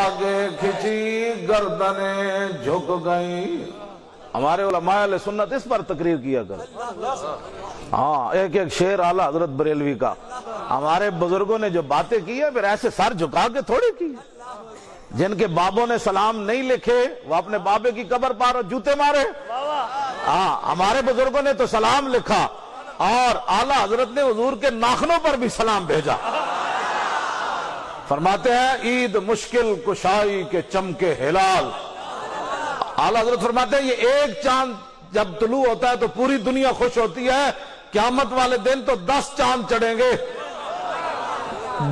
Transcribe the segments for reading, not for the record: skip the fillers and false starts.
आगे खिंची गर्दनें झुक गई। हमारे उलमाए अहले सुन्नत इस पर तकरीर किया कर। हाँ, एक एक शेर आला हजरत बरेलवी का। हमारे बुजुर्गों ने जो बातें की है फिर ऐसे सर झुका के थोड़ी की। जिनके बाबों ने सलाम नहीं लिखे वो अपने बाबे की कब्र पर जूते मारे। हाँ, हमारे बुजुर्गों ने तो सलाम लिखा और आला हजरत ने हुजूर के नाखनों पर भी सलाम भेजा। फरमाते हैं ईद मुश्किल कुशाई के चमके हिलाल। आला हजरत फरमाते हैं ये एक चांद जब तुलू होता है तो पूरी दुनिया खुश होती है। क़यामत वाले दिन तो 10 चांद चढ़ेंगे,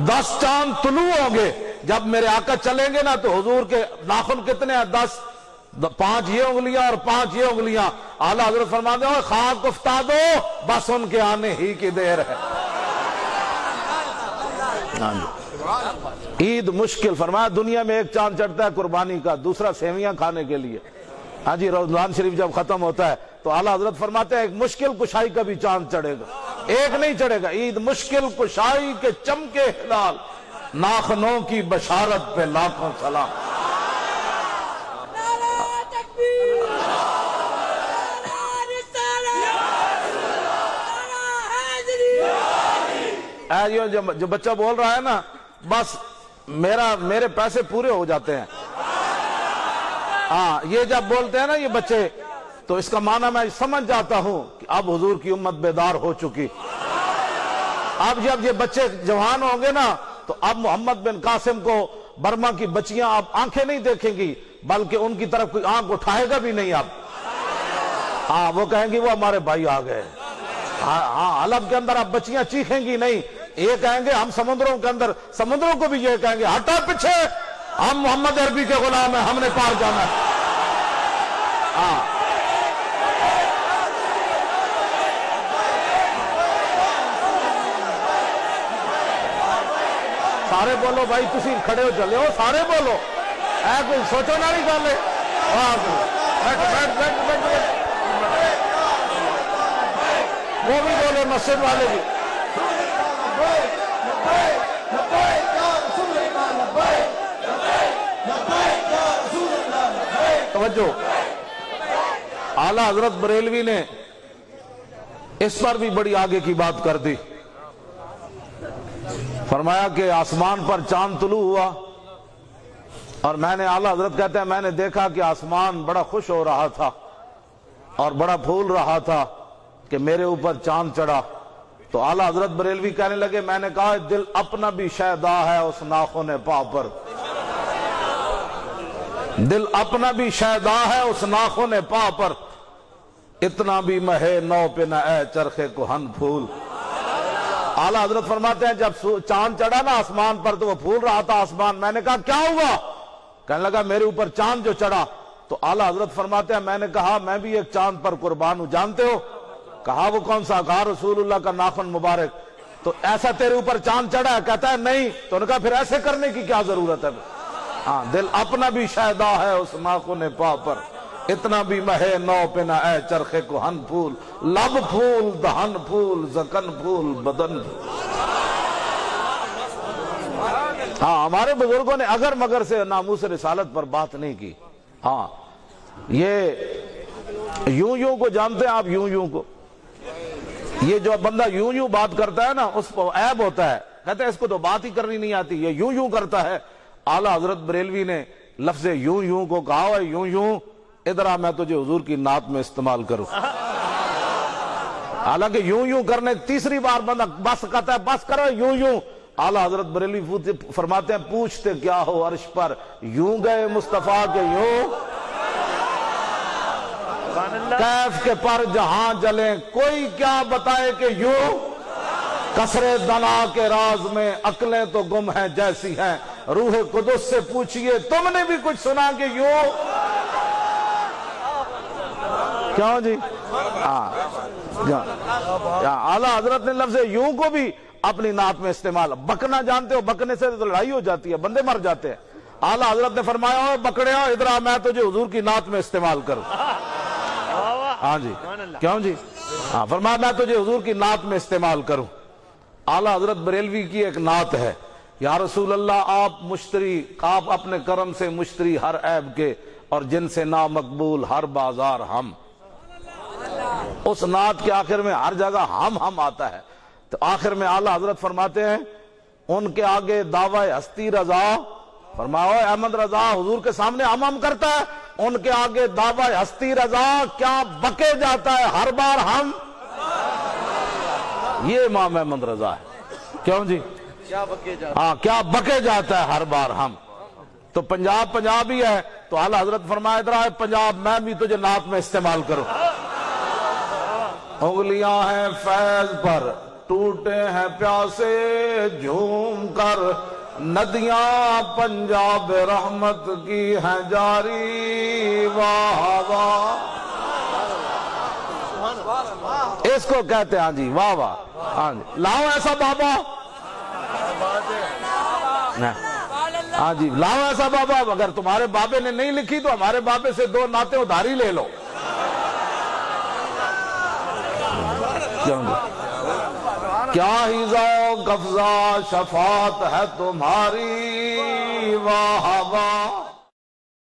10 चांद तुलू होंगे। जब मेरे आका चलेंगे ना तो हुजूर के नाखून कितने हैं? 10, 5 ये उंगलियां और 5 ये उंगलियां। आला हजरत फरमाते हैं खाक उफ्ता दो, बस उनके आने ही की देर है। ईद मुश्किल फरमाया, दुनिया में एक चांद चढ़ता है कुर्बानी का, दूसरा सेवियां खाने के लिए। हाँ जी, रमजान शरीफ जब खत्म होता है तो आला हजरत फरमाते हैं एक मुश्किल कुशाई का भी चांद चढ़ेगा, एक नहीं चढ़ेगा। ईद मुश्किल कुशाई के चमके हिलाल, नाखनों की बशारत पे लाखों सलाम। जो बच्चा बोल रहा है ना, बस मेरे पैसे पूरे हो जाते हैं। हाँ, ये जब बोलते हैं ना ये बच्चे, तो इसका माना मैं समझ जाता हूं कि अब हुजूर की उम्मत बेदार हो चुकी। अब जब ये बच्चे जवान होंगे ना तो अब मोहम्मद बिन कासिम को बर्मा की बच्चियां अब आंखें नहीं देखेंगी, बल्कि उनकी तरफ कोई आंख उठाएगा भी नहीं। अब हाँ, वो कहेंगी वो हमारे भाई आ गए। हाँ, हलब के अंदर अब बच्चियां चीखेंगी नहीं, ये कहेंगे हम समुद्रों के अंदर, समुद्रों को भी ये कहेंगे हटा पीछे, हम मोहम्मद अरबी के गुलाम हैं, हमने पार जाना है। हाँ, सारे बोलो भाई, तुसी खड़े हो चले हो, सारे बोलो, ऐ कोई सोचो ना नहीं गल। बैठ बैठ बैठ बैठ बैठ, वो भी बोलो, मस्जिद वाले भी। तवज्जो, आला हजरत बरेलवी ने इस पर भी बड़ी आगे की बात कर दी। फरमाया कि आसमान पर चांद तुलू हुआ और मैंने, आला हजरत कहते हैं, मैंने देखा कि आसमान बड़ा खुश हो रहा था और बड़ा फूल रहा था कि मेरे ऊपर चांद चढ़ा। तो आला हजरत बरेलवी कहने लगे, मैंने कहा दिल अपना भी शैदा है उस नाखून पा पर, दिल अपना भी शैदा है उस नाखून पा पर, इतना भी महे नौ पे न ए चरखे को हन फूल। आला हजरत फरमाते हैं जब चांद चढ़ा ना आसमान पर तो वो फूल रहा था आसमान। मैंने कहा क्या हुआ? कहने लगा मेरे ऊपर चांद जो चढ़ा। तो आला हजरत फरमाते हैं मैंने कहा मैं भी एक चांद पर कुर्बान हूं, जानते हो? कहा वो कौन सा? कहा रसूलुल्लाह का नाखून मुबारक। तो ऐसा तेरे ऊपर चांद चढ़ा है? कहता है नहीं। तो उन्होंने कहा फिर ऐसे करने की क्या जरूरत है? हाँ, दिल अपना भी शैदा है उस नाखून पा पर, इतना भी महे नौ पे न ए चरखे को हन फूल, लब फूल दहन फूल जकन फूल बदन। हाँ, हमारे बुजुर्गों ने अगर मगर से नामूस रिसालत पर बात नहीं की। हाँ, ये यूं यूं को जानते हैं आप? यूं यूं को, ये जो बंदा यूं यूं बात करता है ना उसको ऐब होता है, कहते हैं इसको तो बात ही करनी नहीं आती, ये यूं यूं करता है। आला हजरत बरेलवी ने लफ्ज यूं यूं को कहा है, यूं यूं इधर आ मैं तुझे हुजूर की नात में इस्तेमाल करूं। हालांकि यूं यूं करने तीसरी बार बंदा बस कहता है बस करो यूं यूं। आला हजरत बरेलवी फरमाते हैं पूछते क्या हो अर्श पर, यूं गए मुस्तफा के यूं, कैफ के पर जहां जले कोई क्या बताए कि यूं, कसरे दना के राज में अकलें तो गुम हैं जैसी हैं, रूह कुदस से पूछिए तुमने भी कुछ सुना कि यूं। क्यों जी? आला हजरत ने लफ्ज़ यूं को भी अपनी नात में इस्तेमाल। बकना जानते हो? बकने से तो लड़ाई हो जाती है, बंदे मर जाते हैं। आला हजरत ने फरमाया बकरे हो इधर आ मैं तुझे हुजूर की नात में इस्तेमाल करूं। हाँ जी, क्यों जी? हाँ, फरमाया मैं तुझे हुजूर की नात में इस्तेमाल करूं। आला हजरत बरेलवी की एक नात है یا رسول اللہ آپ اپنے کرم سے مشتری ہر عیب کے، اور جن سے نامقبول ہر بازار ہم۔ اس نعت کے آخر میں ہر جگہ ہم آتا ہے، تو آخر میں اعلیٰ حضرت فرماتے ہیں ان کے آگے دعوی ہستی رضا، فرمایا احمد رضا حضور کے سامنے ہم کرتا ہے، ان کے آگے دعوی ہستی رضا کیا بکے جاتا ہے ہر بار ہم۔ یہ امام احمد رضا ہے، کیوں جی؟ ہاں، کیا بکے جاتا ہے ہر بار ہم۔ تو پنجاب ہی ہے، تو اعلیٰ حضرت فرمایا ادھر آئے پنجاب، میں بھی تجھے نعت میں استعمال کروں۔ انگلیاں ہیں فیض پر ٹوٹے ہیں پیاسے جھوم کر، ندیاں پنجاب رحمت کی ہیں جاری، واہ واہ۔ اس کو کہتے ہیں ہاں جی واہ واہ، ہاں جی لاؤ ایسا بابا، ہاں جی لاؤ ایسا بابا، اگر تمہارے بابے نے نہیں لکھی تو ہمارے بابے سے 2 نعتیں ادھاری لے لو۔ کیا ہی ذوق افزا شفاعت ہے تمہاری، واہ واہ۔